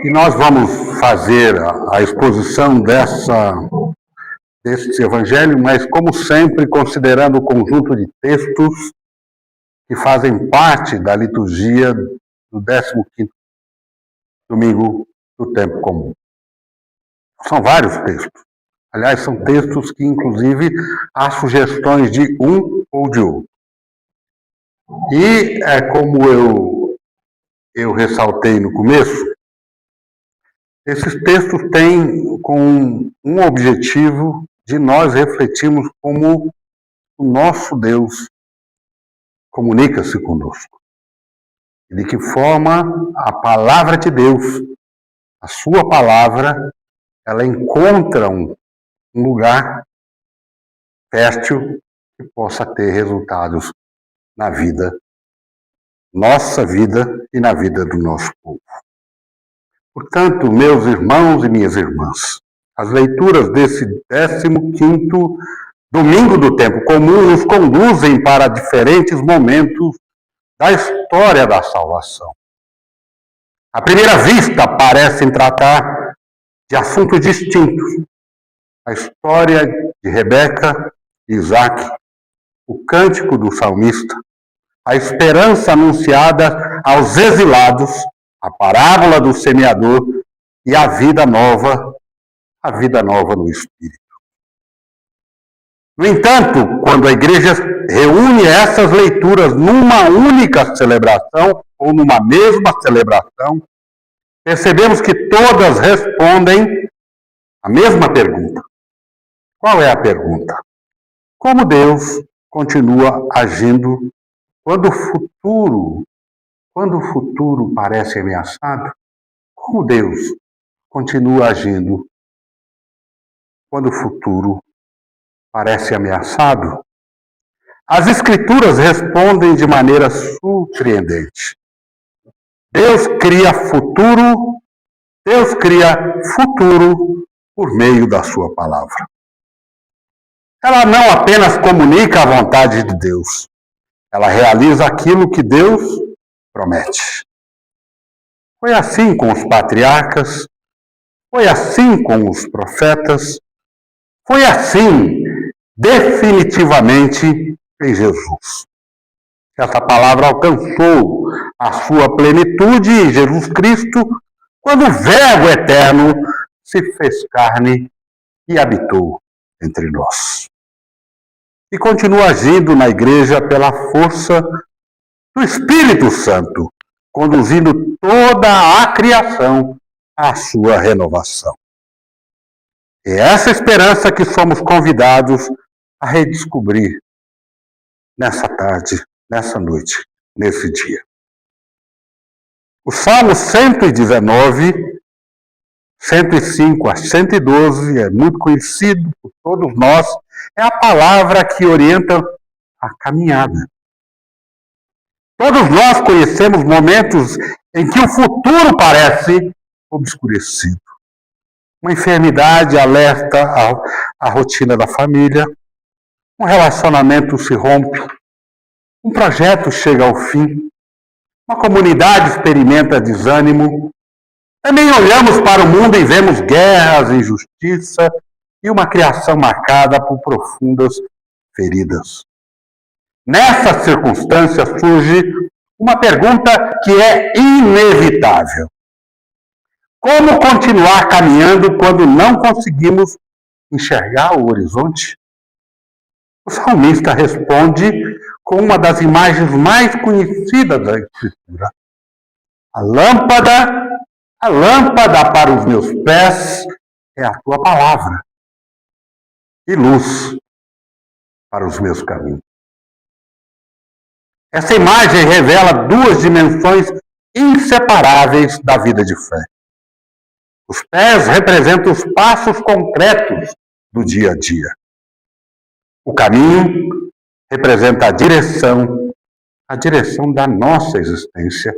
E nós vamos fazer a exposição deste evangelho, mas, como sempre, considerando o conjunto de textos que fazem parte da liturgia do 15º domingo do tempo comum. São vários textos. Aliás, são textos que, inclusive, há sugestões de um ou de outro. E, como eu ressaltei no começo, esses textos têm com um objetivo de nós refletirmos como o nosso Deus comunica-se conosco. E de que forma a palavra de Deus, a sua palavra, ela encontra um lugar fértil que possa ter resultados na vida, nossa vida e na vida do nosso povo. Portanto, meus irmãos e minhas irmãs, as leituras desse 15º domingo do tempo comum nos conduzem para diferentes momentos da história da salvação. À primeira vista, parecem tratar de assuntos distintos. A história de Rebeca e Isaac, o cântico do salmista, a esperança anunciada aos exilados, a parábola do semeador e a vida nova no Espírito. No entanto, quando a igreja reúne essas leituras numa única celebração, ou numa mesma celebração, percebemos que todas respondem a mesma pergunta. Qual é a pergunta? Como Deus continua agindo quando o futuro parece ameaçado? Como Deus continua agindo quando o futuro parece ameaçado? As Escrituras respondem de maneira surpreendente. Deus cria futuro por meio da sua palavra. Ela não apenas comunica a vontade de Deus, ela realiza aquilo que Deus promete. Foi assim com os patriarcas, foi assim com os profetas, foi assim definitivamente em Jesus. Essa palavra alcançou a sua plenitude em Jesus Cristo, quando o Verbo eterno se fez carne e habitou entre nós. E continua agindo na igreja pela força do Espírito Santo, conduzindo toda a criação à sua renovação. É essa esperança que somos convidados a redescobrir nessa tarde, nessa noite, nesse dia. O Salmo 119, 105 a 112, é muito conhecido por todos nós, é a palavra que orienta a caminhada. Todos nós conhecemos momentos em que o futuro parece obscurecido. Uma enfermidade alerta a rotina da família, um relacionamento se rompe, um projeto chega ao fim, uma comunidade experimenta desânimo. Também olhamos para o mundo e vemos guerras, injustiça e uma criação marcada por profundas feridas. Nessa circunstância surge uma pergunta que é inevitável. Como continuar caminhando quando não conseguimos enxergar o horizonte? O salmista responde com uma das imagens mais conhecidas da Escritura. A lâmpada para os meus pés é a tua palavra e luz para os meus caminhos. Essa imagem revela duas dimensões inseparáveis da vida de fé. Os pés representam os passos concretos do dia a dia. O caminho representa a direção da nossa existência,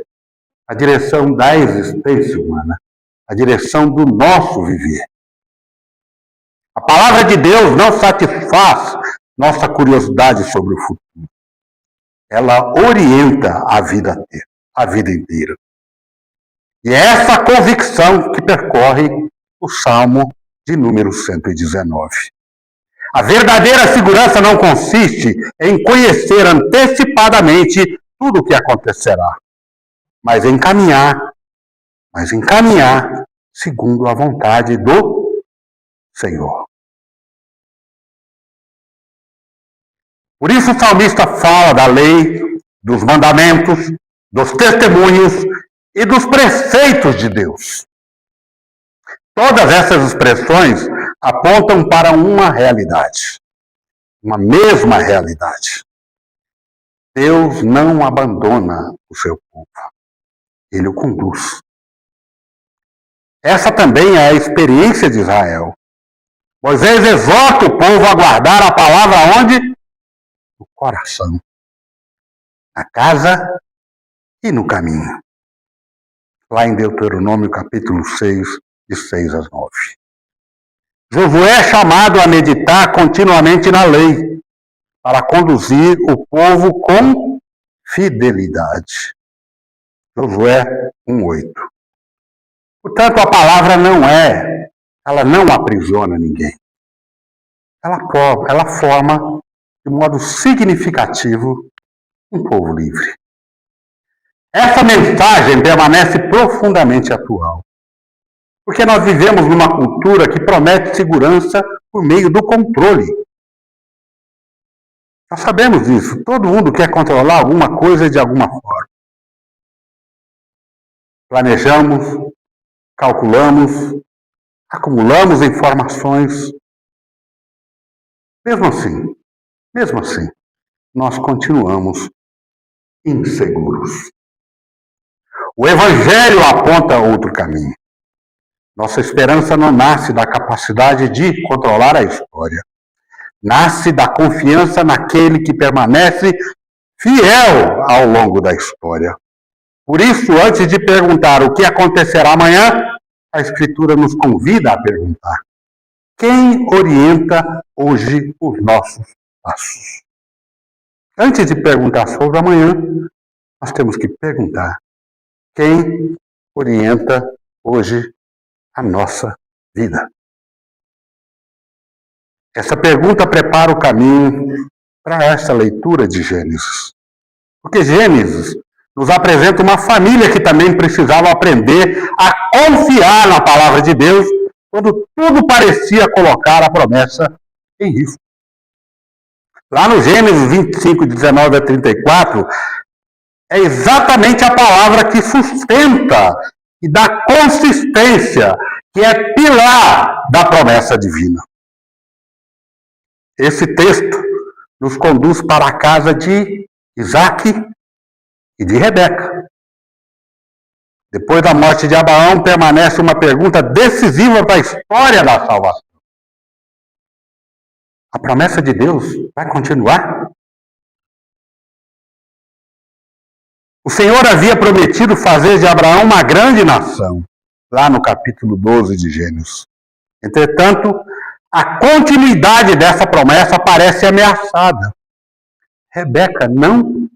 a direção da existência humana, a direção do nosso viver. A palavra de Deus não satisfaz nossa curiosidade sobre o futuro. Ela orienta a vida inteira. E é essa convicção que percorre o Salmo de número 119. A verdadeira segurança não consiste em conhecer antecipadamente tudo o que acontecerá, mas em caminhar segundo a vontade do Senhor. Por isso o salmista fala da lei, dos mandamentos, dos testemunhos e dos preceitos de Deus. Todas essas expressões apontam para uma realidade, uma mesma realidade. Deus não abandona o seu povo, ele o conduz. Essa também é a experiência de Israel. Moisés exorta o povo a guardar a palavra onde? No coração, na casa e no caminho. Lá em Deuteronômio capítulo 6, de 6 a 9. Josué é chamado a meditar continuamente na lei, para conduzir o povo com fidelidade. Josué 1:8. Portanto, a palavra ela não aprisiona ninguém. Ela forma, de modo significativo, um povo livre. Essa mensagem permanece profundamente atual, porque nós vivemos numa cultura que promete segurança por meio do controle. Nós sabemos disso. Todo mundo quer controlar alguma coisa de alguma forma. Planejamos, calculamos, acumulamos informações. Mesmo assim, nós continuamos inseguros. O Evangelho aponta outro caminho. Nossa esperança não nasce da capacidade de controlar a história. Nasce da confiança naquele que permanece fiel ao longo da história. Por isso, antes de perguntar o que acontecerá amanhã, a Escritura nos convida a perguntar: quem orienta hoje os nossos passos? Antes de perguntar sobre amanhã, nós temos que perguntar: quem orienta hoje a nossa vida? Essa pergunta prepara o caminho para essa leitura de Gênesis. Porque Gênesis nos apresenta uma família que também precisava aprender a confiar na palavra de Deus quando tudo parecia colocar a promessa em risco. Lá no Gênesis 25, 19 a 34, é exatamente a palavra que sustenta e dá consistência, que é pilar da promessa divina. Esse texto nos conduz para a casa de Isaac e de Rebeca. Depois da morte de Abraão, permanece uma pergunta decisiva para a história da salvação. A promessa de Deus vai continuar? O Senhor havia prometido fazer de Abraão uma grande nação, lá no capítulo 12 de Gênesis. Entretanto, a continuidade dessa promessa parece ameaçada. Rebeca não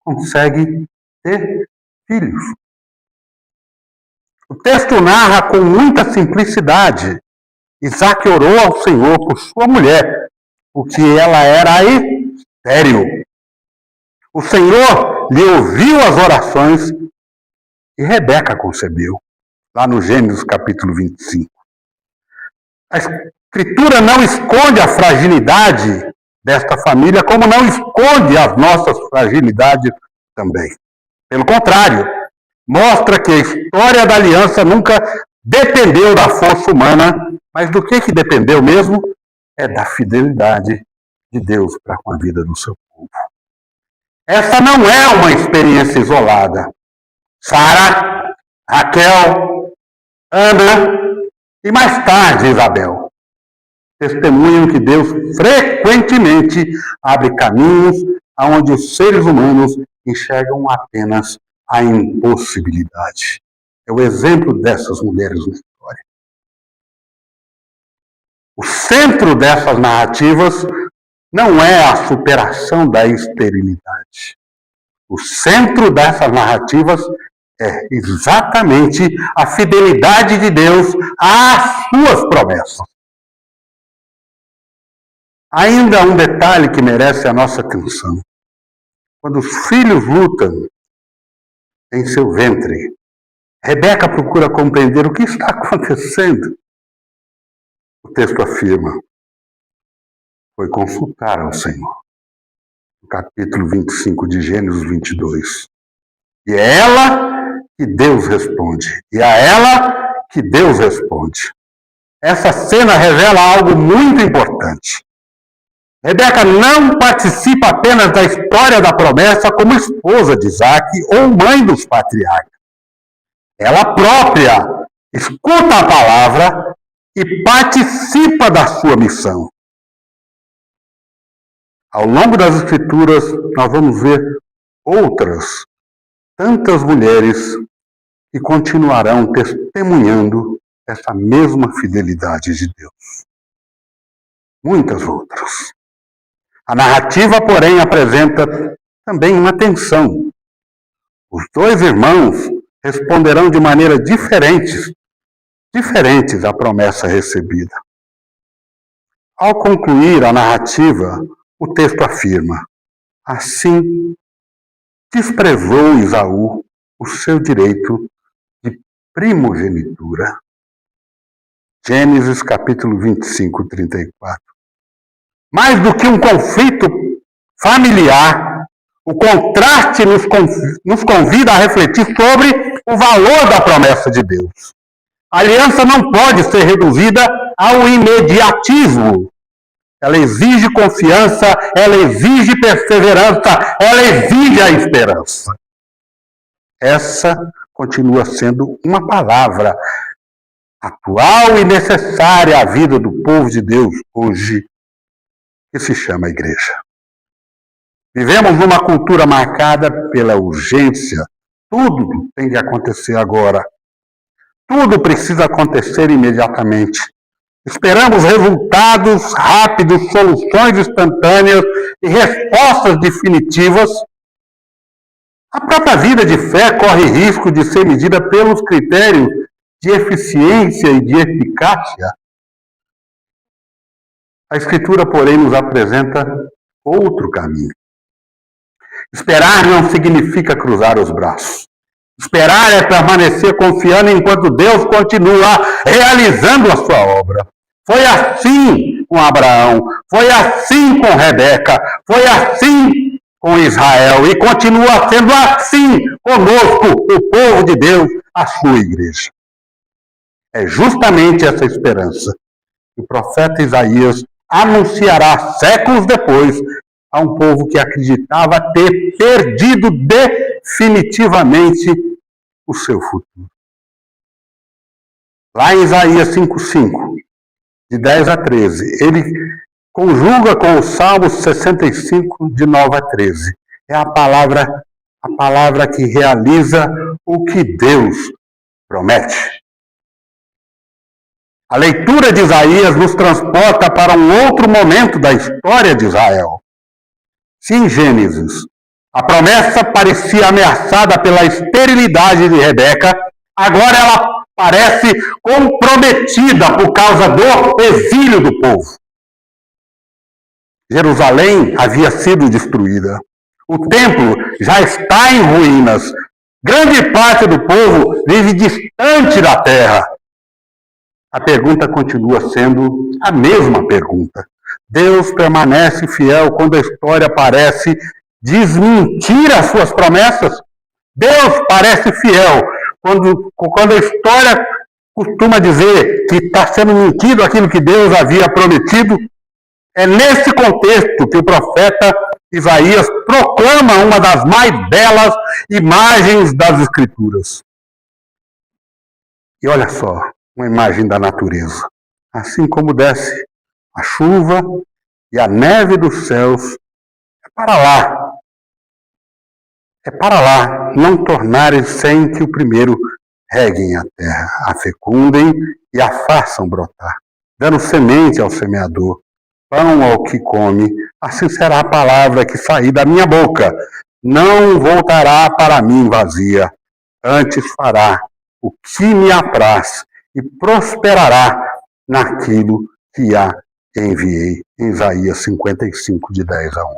consegue ter filhos. O texto narra com muita simplicidade. Isaac orou ao Senhor por sua mulher, porque ela era estéril. O Senhor lhe ouviu as orações e Rebeca concebeu, lá no Gênesis capítulo 25. A Escritura não esconde a fragilidade desta família, como não esconde as nossas fragilidades também. Pelo contrário, mostra que a história da aliança nunca dependeu da força humana, mas do que dependeu mesmo? É da fidelidade de Deus para com a vida do seu povo. Essa não é uma experiência isolada. Sara, Raquel, Ana e mais tarde Isabel testemunham que Deus frequentemente abre caminhos onde os seres humanos enxergam apenas a impossibilidade. É o exemplo dessas mulheres na história. O centro dessas narrativas não é a superação da esterilidade. O centro dessas narrativas é exatamente a fidelidade de Deus às suas promessas. Ainda um detalhe que merece a nossa atenção. Quando os filhos lutam em seu ventre, Rebeca procura compreender o que está acontecendo. O texto afirma: foi consultar ao Senhor. No capítulo 25 de Gênesis 22. E é ela que Deus responde. E a ela que Deus responde. Essa cena revela algo muito importante. Rebeca não participa apenas da história da promessa como esposa de Isaac ou mãe dos patriarcas. Ela própria escuta a palavra e participa da sua missão. Ao longo das Escrituras, nós vamos ver outras tantas mulheres que continuarão testemunhando essa mesma fidelidade de Deus. Muitas outras. A narrativa, porém, apresenta também uma tensão. Os dois irmãos responderão de maneira diferentes à promessa recebida. Ao concluir a narrativa, o texto afirma: assim desprezou Esaú o seu direito de primogenitura. Gênesis capítulo 25, 34. Mais do que um conflito familiar, o contraste nos convida a refletir sobre o valor da promessa de Deus. A aliança não pode ser reduzida ao imediatismo. Ela exige confiança, ela exige perseverança, ela exige a esperança. Essa continua sendo uma palavra atual e necessária à vida do povo de Deus hoje, que se chama igreja. Vivemos numa cultura marcada pela urgência. Tudo tem que acontecer agora. Tudo precisa acontecer imediatamente. Esperamos resultados rápidos, soluções instantâneas e respostas definitivas. A própria vida de fé corre risco de ser medida pelos critérios de eficiência e de eficácia. A Escritura, porém, nos apresenta outro caminho. Esperar não significa cruzar os braços. Esperar é permanecer confiando enquanto Deus continua realizando a sua obra. Foi assim com Abraão, foi assim com Rebeca, foi assim com Israel e continua sendo assim conosco, o povo de Deus, a sua igreja. É justamente essa esperança que o profeta Isaías anunciará séculos depois a um povo que acreditava ter perdido definitivamente o seu futuro. Lá em Isaías 5:5, de 10 a 13, ele conjuga com o Salmo 65, de 9 a 13. É a palavra que realiza o que Deus promete. A leitura de Isaías nos transporta para um outro momento da história de Israel. Se em Gênesis a promessa parecia ameaçada pela esterilidade de Rebeca, agora ela parece comprometida por causa do exílio do povo. Jerusalém havia sido destruída. O templo já está em ruínas. Grande parte do povo vive distante da terra. A pergunta continua sendo a mesma pergunta. Deus permanece fiel quando a história parece desmentir as suas promessas? Deus parece fiel quando a história costuma dizer que está sendo mentido aquilo que Deus havia prometido? É nesse contexto que o profeta Isaías proclama uma das mais belas imagens das Escrituras. E olha só, uma imagem da natureza. Assim como desce a chuva e a neve dos céus, é para lá não tornarem sem que o primeiro reguem a terra, a fecundem e a façam brotar, dando semente ao semeador, pão ao que come. Assim será a palavra que sair da minha boca. Não voltará para mim vazia, antes fará o que me apraz e prosperará naquilo que a enviei. Em Isaías 55, de 10 a 11.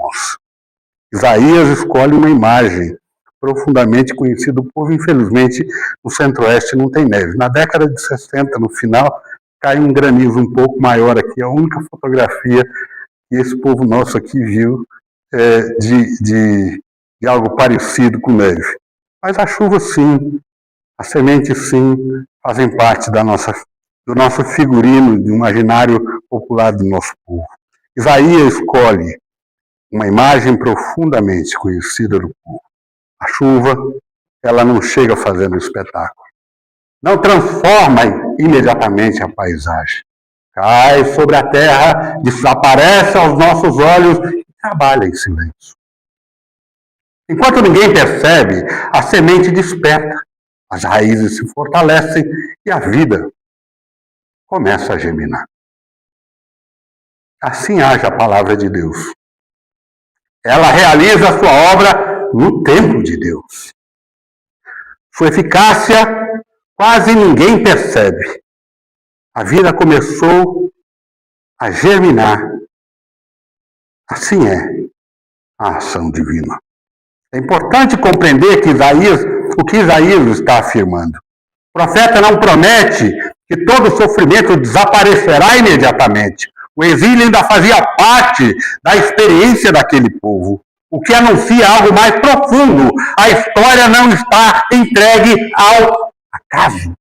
Isaías escolhe uma imagem profundamente conhecida do povo. Infelizmente, no centro-oeste não tem neve. Na década de 60, no final, cai um granizo um pouco maior aqui. A única fotografia que esse povo nosso aqui viu de algo parecido com neve. Mas a chuva, sim, a semente, sim, fazem parte do nosso figurino, do imaginário popular do nosso povo. Isaías escolhe uma imagem profundamente conhecida do povo. A chuva, ela não chega fazendo espetáculo. Não transforma imediatamente a paisagem. Cai sobre a terra, desaparece aos nossos olhos e trabalha em silêncio. Enquanto ninguém percebe, a semente desperta, as raízes se fortalecem e a vida começa a germinar. Assim age a palavra de Deus. Ela realiza a sua obra no tempo de Deus. Sua eficácia quase ninguém percebe. A vida começou a germinar. Assim é a ação divina. É importante compreender o que Isaías está afirmando. O profeta não promete que todo sofrimento desaparecerá imediatamente. O exílio ainda fazia parte da experiência daquele povo, o que anuncia algo mais profundo. A história não está entregue ao acaso.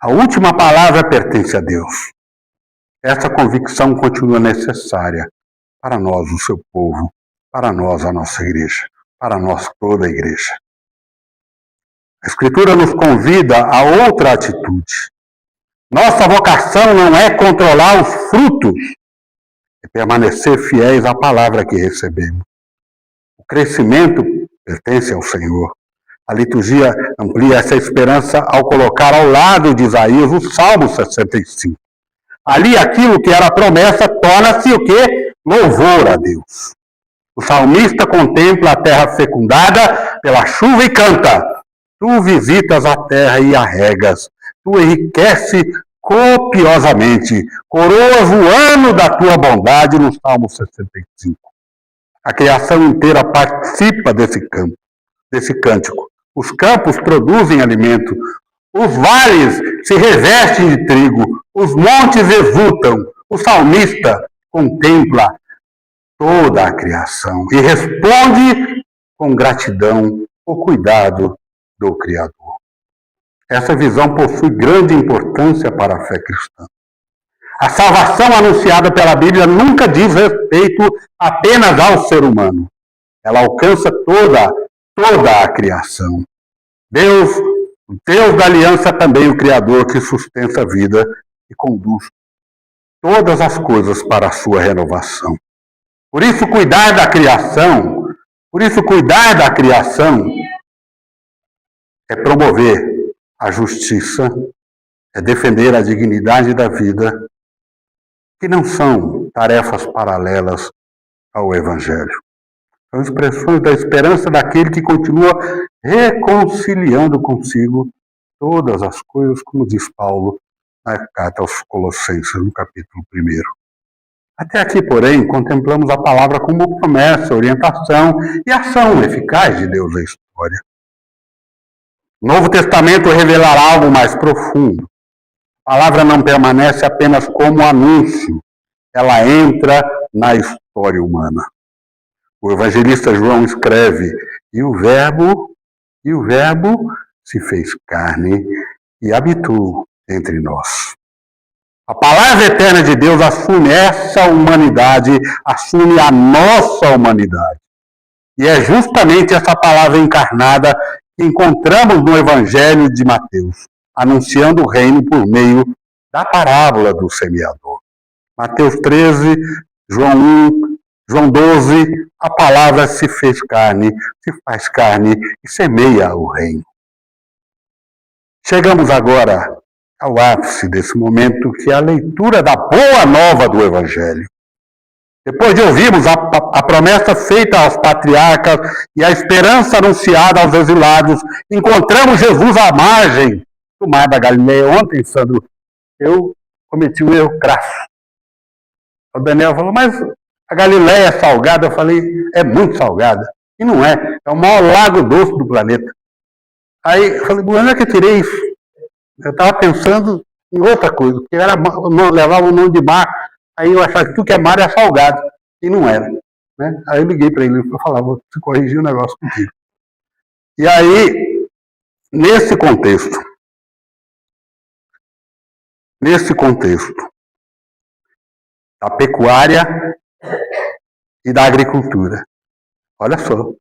A última palavra pertence a Deus. Essa convicção continua necessária para nós, o seu povo, para nós, a nossa igreja, para nós, toda a igreja. A Escritura nos convida a outra atitude. Nossa vocação não é controlar os frutos, é permanecer fiéis à palavra que recebemos. O crescimento pertence ao Senhor. A liturgia amplia essa esperança ao colocar ao lado de Isaías o Salmo 65. Ali aquilo que era promessa torna-se o quê? Louvor a Deus. O salmista contempla a terra fecundada pela chuva e canta: tu visitas a terra e a regas, tu enriquece copiosamente, coroas o ano da tua bondade, no Salmo 65. A criação inteira participa desse cântico. Os campos produzem alimento, os vales se revestem de trigo, os montes exultam. O salmista contempla toda a criação e responde com gratidão o cuidado do Criador. Essa visão possui grande importância para a fé cristã. A salvação anunciada pela Bíblia nunca diz respeito apenas ao ser humano. Ela alcança toda a criação. Deus, o Deus da aliança, também o Criador que sustenta a vida e conduz todas as coisas para a sua renovação. Por isso, cuidar da criação é promover a justiça, é defender a dignidade da vida, que não são tarefas paralelas ao Evangelho. São expressões da esperança daquele que continua reconciliando consigo todas as coisas, como diz Paulo na carta aos Colossenses, no capítulo 1. Até aqui, porém, contemplamos a palavra como promessa, orientação e ação eficaz de Deus na história. O Novo Testamento revelará algo mais profundo. A palavra não permanece apenas como anúncio, ela entra na história humana. O evangelista João escreve: e o verbo se fez carne e habitou entre nós. A palavra eterna de Deus assume essa humanidade, assume a nossa humanidade. E é justamente essa palavra encarnada que encontramos no Evangelho de Mateus, anunciando o reino por meio da parábola do semeador. Mateus 13, João 1, João 12, a palavra se faz carne e semeia o reino. Chegamos agora ao ápice desse momento, que é a leitura da boa nova do Evangelho. Depois de ouvirmos a promessa feita aos patriarcas e a esperança anunciada aos exilados, encontramos Jesus à margem do Mar da Galileia. Ontem, Sandro, eu cometi um erro crasso. O Daniel falou, mas a Galileia é salgada? Eu falei, é muito salgada. E não é. É o maior lago doce do planeta. Aí eu falei, onde é que eu tirei isso? Eu estava pensando em outra coisa, que era, levava o nome de mar. Aí eu achava que tudo que é mar é salgado. E não era. Né? Aí eu liguei para ele e falei, vou te corrigir o negócio contigo. E aí, nesse contexto da pecuária e da agricultura. Olha só,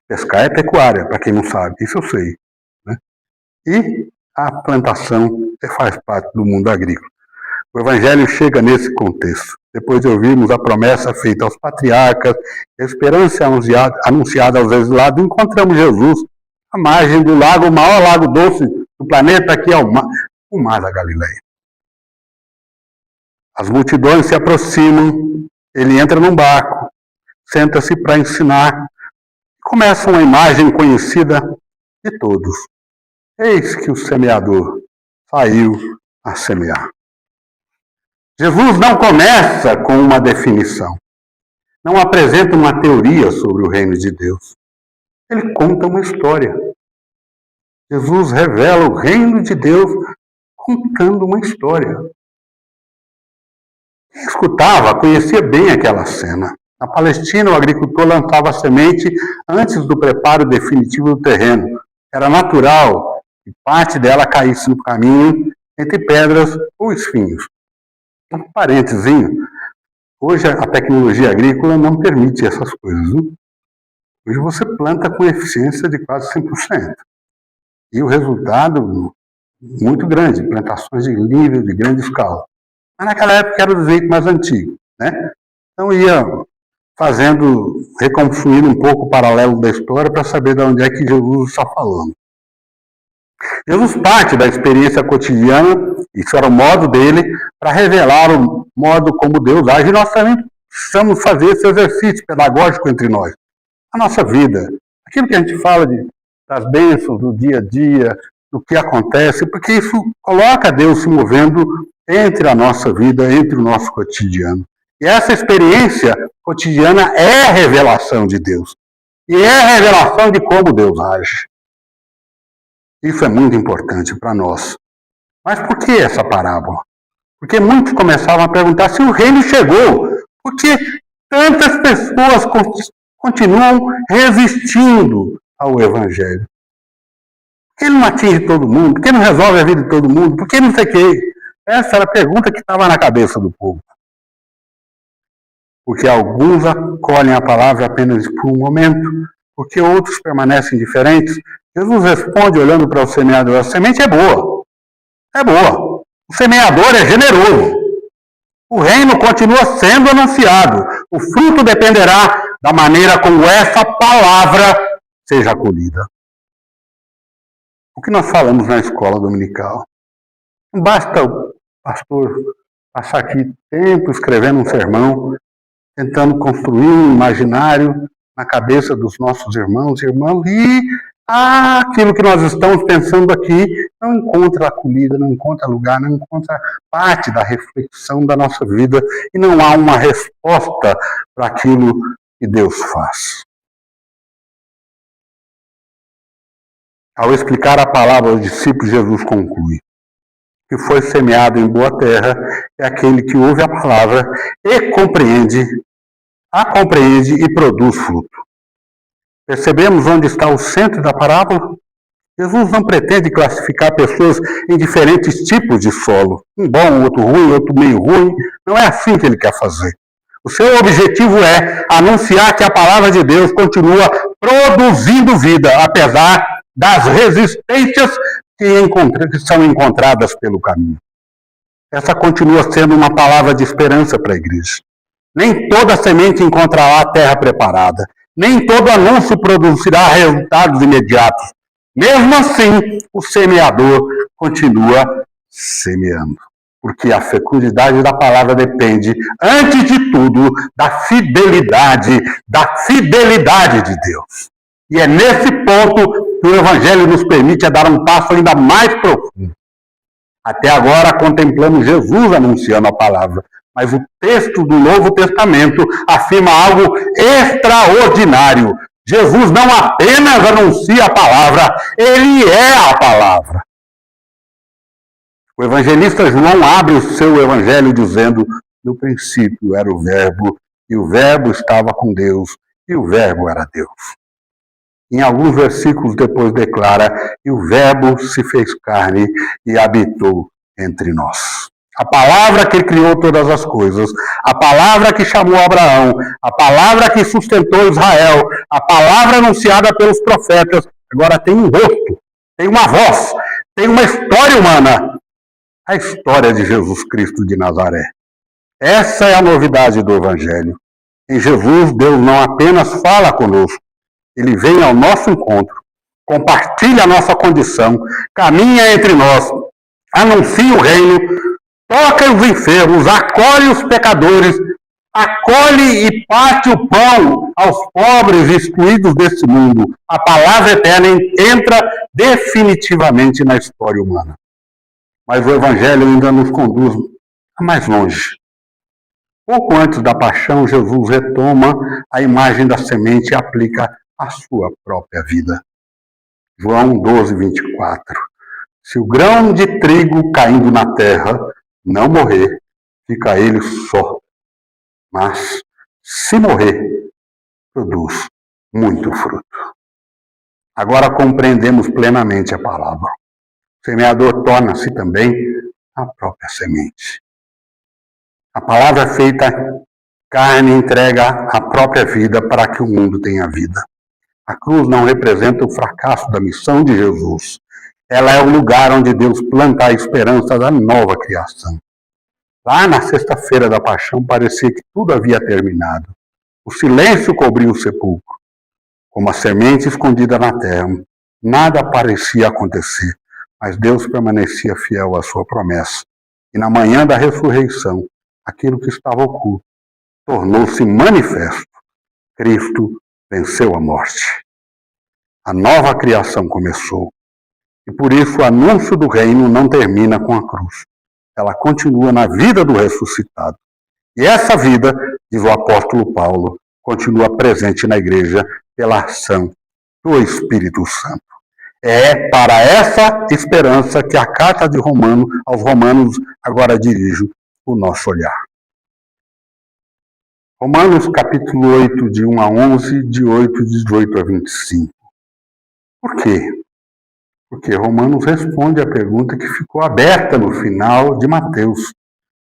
pescar é pecuária, para quem não sabe, isso eu sei. Né? E a plantação faz parte do mundo agrícola. O Evangelho chega nesse contexto. Depois de ouvirmos a promessa feita aos patriarcas, a esperança anunciada aos exilados, encontramos Jesus à margem do lago, o maior lago doce do planeta, que é o Mar da Galileia. As multidões se aproximam, ele entra num barco, senta-se para ensinar, começa uma imagem conhecida de todos. Eis que o semeador saiu a semear. Jesus não começa com uma definição, não apresenta uma teoria sobre o reino de Deus. Ele conta uma história. Jesus revela o reino de Deus contando uma história. Quem escutava conhecia bem aquela cena. Na Palestina, o agricultor lançava a semente antes do preparo definitivo do terreno. Era natural que parte dela caísse no caminho entre pedras ou espinhos. Um parênteses, hoje a tecnologia agrícola não permite essas coisas. Viu? Hoje você planta com eficiência de quase 100%. E o resultado muito grande, plantações de nível de grande escala. Mas naquela época era do jeito mais antigo. Né? Então ia reconstruindo um pouco o paralelo da história para saber de onde é que Jesus está falando. Jesus parte da experiência cotidiana, isso era o modo dele, para revelar o modo como Deus age. E nós também precisamos fazer esse exercício pedagógico entre nós. A nossa vida, aquilo que a gente fala das bênçãos do dia a dia, do que acontece, porque isso coloca Deus se movendo entre a nossa vida, entre o nosso cotidiano. E essa experiência cotidiana é a revelação de Deus. E é a revelação de como Deus age. Isso é muito importante para nós. Mas por que essa parábola? Porque muitos começavam a perguntar se o reino chegou. Por que tantas pessoas continuam resistindo ao Evangelho? Por que ele não atinge todo mundo? Por que não resolve a vida de todo mundo? Por que não sei o quê? Essa era a pergunta que estava na cabeça do povo. Porque alguns acolhem a palavra apenas por um momento, porque outros permanecem indiferentes. Jesus responde olhando para o semeador, a semente é boa. É boa. O semeador é generoso. O reino continua sendo anunciado. O fruto dependerá da maneira como essa palavra seja acolhida. O que nós falamos na escola dominical? Não basta o pastor passar aqui tempo escrevendo um sermão, tentando construir um imaginário na cabeça dos nossos irmãos e irmãs, e aquilo que nós estamos pensando aqui não encontra acolhida, não encontra lugar, não encontra parte da reflexão da nossa vida, e não há uma resposta para aquilo que Deus faz. Ao explicar a palavra aos discípulos, Jesus conclui: que foi semeado em boa terra é aquele que ouve a palavra e a compreende e produz fruto. Percebemos onde está o centro da parábola? Jesus não pretende classificar pessoas em diferentes tipos de solo. Um bom, outro ruim, outro meio ruim. Não é assim que ele quer fazer. O seu objetivo é anunciar que a palavra de Deus continua produzindo vida, apesar das resistências que são encontradas pelo caminho. Essa continua sendo uma palavra de esperança para a igreja. Nem toda semente encontrará a terra preparada. Nem todo anúncio produzirá resultados imediatos. Mesmo assim, o semeador continua semeando. Porque a fecundidade da palavra depende, antes de tudo, da fidelidade de Deus. E é nesse ponto que o Evangelho nos permite dar um passo ainda mais profundo. Até agora contemplamos Jesus anunciando a palavra, mas o texto do Novo Testamento afirma algo extraordinário. Jesus não apenas anuncia a palavra, ele é a palavra. O evangelista João abre o seu evangelho dizendo: no princípio era o Verbo, e o Verbo estava com Deus, e o Verbo era Deus. Em alguns versículos depois declara: e o Verbo se fez carne e habitou entre nós. A palavra que criou todas as coisas, a palavra que chamou Abraão, a palavra que sustentou Israel, a palavra anunciada pelos profetas, agora tem um rosto, tem uma voz, tem uma história humana. A história de Jesus Cristo de Nazaré. Essa é a novidade do Evangelho. Em Jesus, Deus não apenas fala conosco, ele vem ao nosso encontro, compartilha a nossa condição, caminha entre nós, anuncia o reino, toca os enfermos, acolhe os pecadores, acolhe e parte o pão aos pobres excluídos desse mundo. A palavra eterna entra definitivamente na história humana. Mas o Evangelho ainda nos conduz a mais longe. Pouco antes da paixão, Jesus retoma a imagem da semente e aplica a sua própria vida. João 12, 24. Se o grão de trigo caindo na terra não morrer, fica ele só. Mas, se morrer, produz muito fruto. Agora compreendemos plenamente a palavra. O semeador torna-se também a própria semente. A palavra feita carne entrega a própria vida para que o mundo tenha vida. A cruz não representa o fracasso da missão de Jesus. Ela é o lugar onde Deus planta a esperança da nova criação. Lá na sexta-feira da paixão parecia que tudo havia terminado. O silêncio cobriu o sepulcro. Como a semente escondida na terra, nada parecia acontecer. Mas Deus permanecia fiel à sua promessa. E na manhã da ressurreição, aquilo que estava oculto tornou-se manifesto. Cristo venceu a morte. A nova criação começou. E por isso o anúncio do reino não termina com a cruz. Ela continua na vida do ressuscitado. E essa vida, diz o apóstolo Paulo, continua presente na igreja pela ação do Espírito Santo. É para essa esperança que a carta aos Romanos agora dirige o nosso olhar. Romanos capítulo 8, de 1 a 11, de 8, 18 a 25. Por quê? Porque Romanos responde à pergunta que ficou aberta no final de Mateus.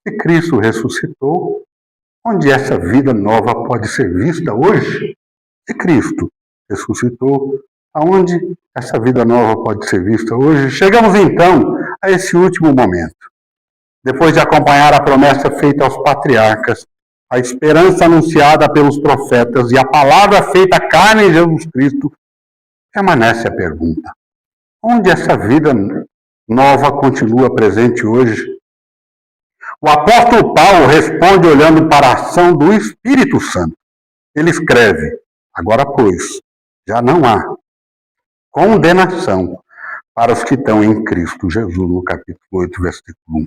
Se Cristo ressuscitou, onde essa vida nova pode ser vista hoje? Se Cristo ressuscitou, aonde essa vida nova pode ser vista hoje? Chegamos então a esse último momento. Depois de acompanhar a promessa feita aos patriarcas, a esperança anunciada pelos profetas e a palavra feita carne em Jesus Cristo, permanece a pergunta: onde essa vida nova continua presente hoje? O apóstolo Paulo responde olhando para a ação do Espírito Santo. Ele escreve: agora, pois, já não há condenação para os que estão em Cristo Jesus, no capítulo 8, versículo 1.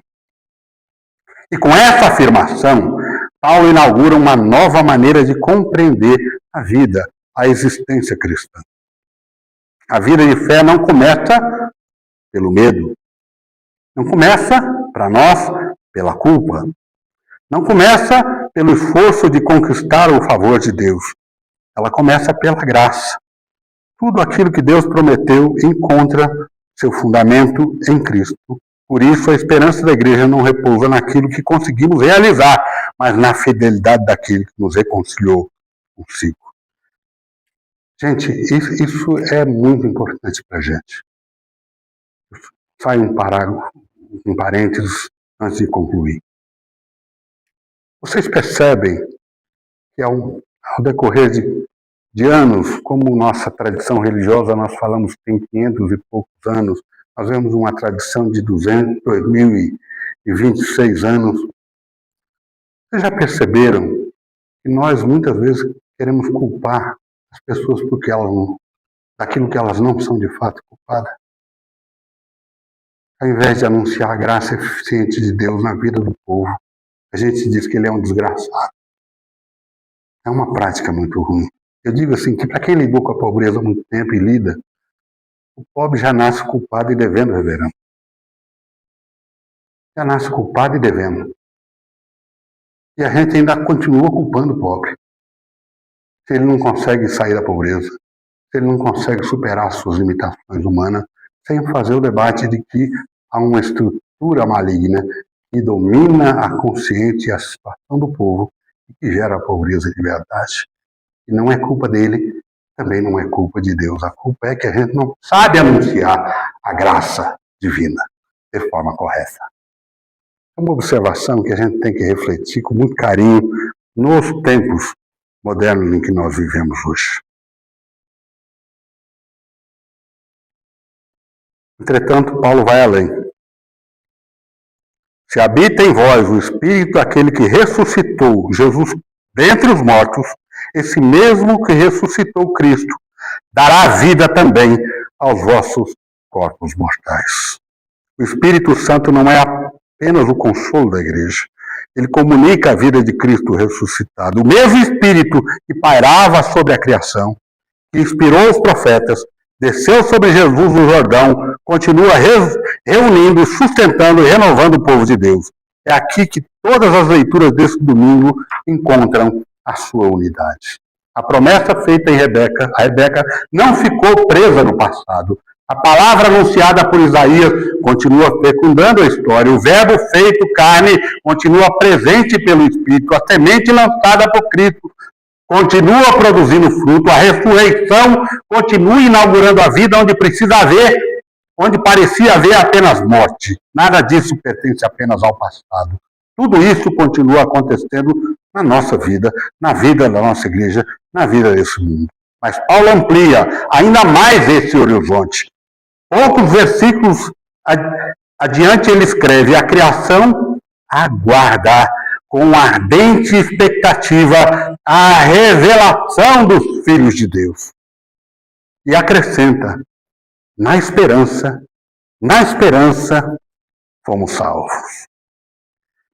E com essa afirmação, Paulo inaugura uma nova maneira de compreender a vida, a existência cristã. A vida de fé não começa pelo medo. Não começa, para nós, pela culpa. Não começa pelo esforço de conquistar o favor de Deus. Ela começa pela graça. Tudo aquilo que Deus prometeu encontra seu fundamento em Cristo. Por isso, a esperança da igreja não repousa naquilo que conseguimos realizar, mas na fidelidade daquele que nos reconciliou consigo. Gente, isso é muito importante para a gente. Sai um parágrafo, um parênteses, antes de concluir. Vocês percebem que ao decorrer de anos, como nossa tradição religiosa, nós falamos que tem 500 e poucos anos, nós vemos uma tradição de 200, 2000 e 26 anos. Vocês já perceberam que nós muitas vezes queremos culpar as pessoas porque daquilo que elas não são de fato culpadas? Ao invés de anunciar a graça eficiente de Deus na vida do povo, a gente diz que ele é um desgraçado. É uma prática muito ruim. Eu digo assim, que para quem lidou com a pobreza há muito tempo e lida, o pobre já nasce culpado e devendo, reverendo. Já nasce culpado e devendo. E a gente ainda continua culpando o pobre. Se ele não consegue sair da pobreza, se ele não consegue superar as suas limitações humanas, sem fazer o debate de que há uma estrutura maligna que domina a consciência e a situação do povo e que gera a pobreza de verdade. E não é culpa dele, também não é culpa de Deus. A culpa é que a gente não sabe anunciar a graça divina de forma correta. É uma observação que a gente tem que refletir com muito carinho nos tempos modernos em que nós vivemos hoje. Entretanto, Paulo vai além. Se habita em vós o Espírito daquele que ressuscitou Jesus dentre os mortos, esse mesmo que ressuscitou Cristo dará vida também aos vossos corpos mortais. O Espírito Santo não é apenas o consolo da igreja. Ele comunica a vida de Cristo ressuscitado. O mesmo Espírito que pairava sobre a criação, que inspirou os profetas, desceu sobre Jesus no Jordão, continua reunindo, sustentando e renovando o povo de Deus. É aqui que todas as leituras desse domingo encontram a sua unidade. A promessa feita em Rebeca, a Rebeca não ficou presa no passado. A palavra anunciada por Isaías continua fecundando a história. O verbo feito carne continua presente pelo Espírito. A semente lançada por Cristo continua produzindo fruto. A ressurreição continua inaugurando a vida onde precisa haver, onde parecia haver apenas morte. Nada disso pertence apenas ao passado. Tudo isso continua acontecendo na nossa vida, na vida da nossa igreja, na vida desse mundo. Mas Paulo amplia ainda mais esse horizonte. Poucos versículos adiante ele escreve: a criação aguarda com ardente expectativa a revelação dos filhos de Deus. E acrescenta: na esperança fomos salvos.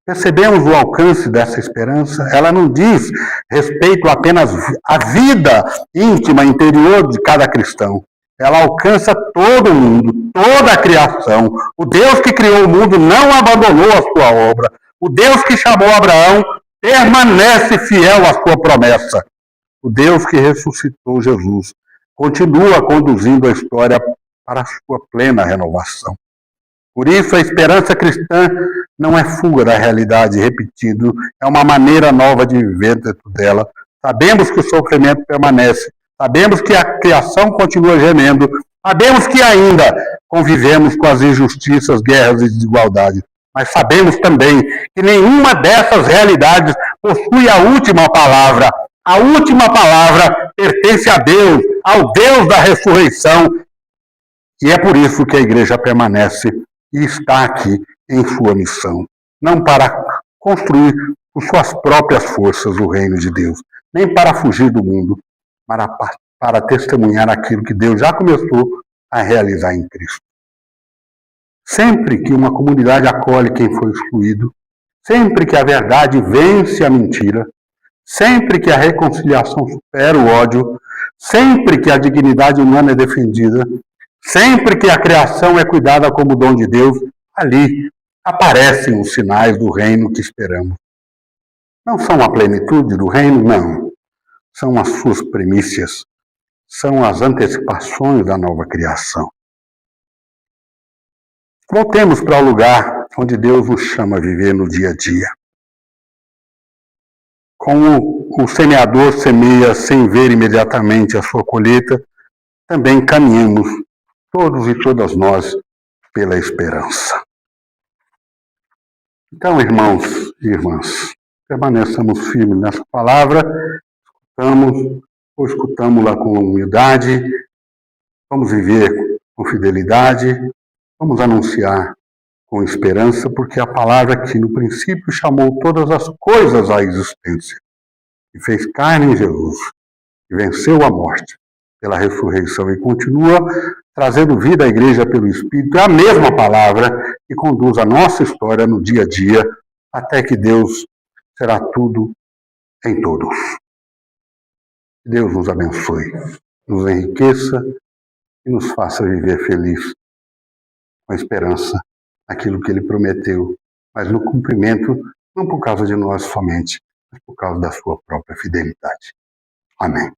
Percebemos o alcance dessa esperança? Ela não diz respeito apenas à vida íntima, interior de cada cristão. Ela alcança todo mundo, toda a criação. O Deus que criou o mundo não abandonou a sua obra. O Deus que chamou Abraão permanece fiel à sua promessa. O Deus que ressuscitou Jesus continua conduzindo a história para a sua plena renovação. Por isso, a esperança cristã não é fuga da realidade, repetindo, é uma maneira nova de viver dentro dela. Sabemos que o sofrimento permanece, sabemos que a criação continua gemendo, sabemos que ainda convivemos com as injustiças, guerras e desigualdades, mas sabemos também que nenhuma dessas realidades possui a última palavra. A última palavra pertence a Deus, ao Deus da ressurreição, e é por isso que a igreja permanece e está aqui em sua missão, não para construir por suas próprias forças o reino de Deus, nem para fugir do mundo, para testemunhar aquilo que Deus já começou a realizar em Cristo. Sempre que uma comunidade acolhe quem foi excluído, sempre que a verdade vence a mentira, sempre que a reconciliação supera o ódio, sempre que a dignidade humana é defendida, sempre que a criação é cuidada como dom de Deus, ali aparecem os sinais do reino que esperamos. Não são a plenitude do reino, não. São as suas primícias, são as antecipações da nova criação. Voltemos para o lugar onde Deus nos chama a viver no dia a dia. Como o semeador semeia sem ver imediatamente a sua colheita, também caminhamos, todos e todas nós, pela esperança. Então, irmãos e irmãs, permaneçamos firmes nessa palavra, escutamos-la com humildade, vamos viver com fidelidade, vamos anunciar com esperança, porque a palavra que no princípio chamou todas as coisas à existência e fez carne em Jesus e venceu a morte pela ressurreição e continua trazendo vida à igreja pelo Espírito, é a mesma palavra que conduz a nossa história no dia a dia, até que Deus será tudo em todos. Que Deus nos abençoe, nos enriqueça e nos faça viver feliz, com esperança naquilo que Ele prometeu, mas no cumprimento, não por causa de nós somente, mas por causa da sua própria fidelidade. Amém.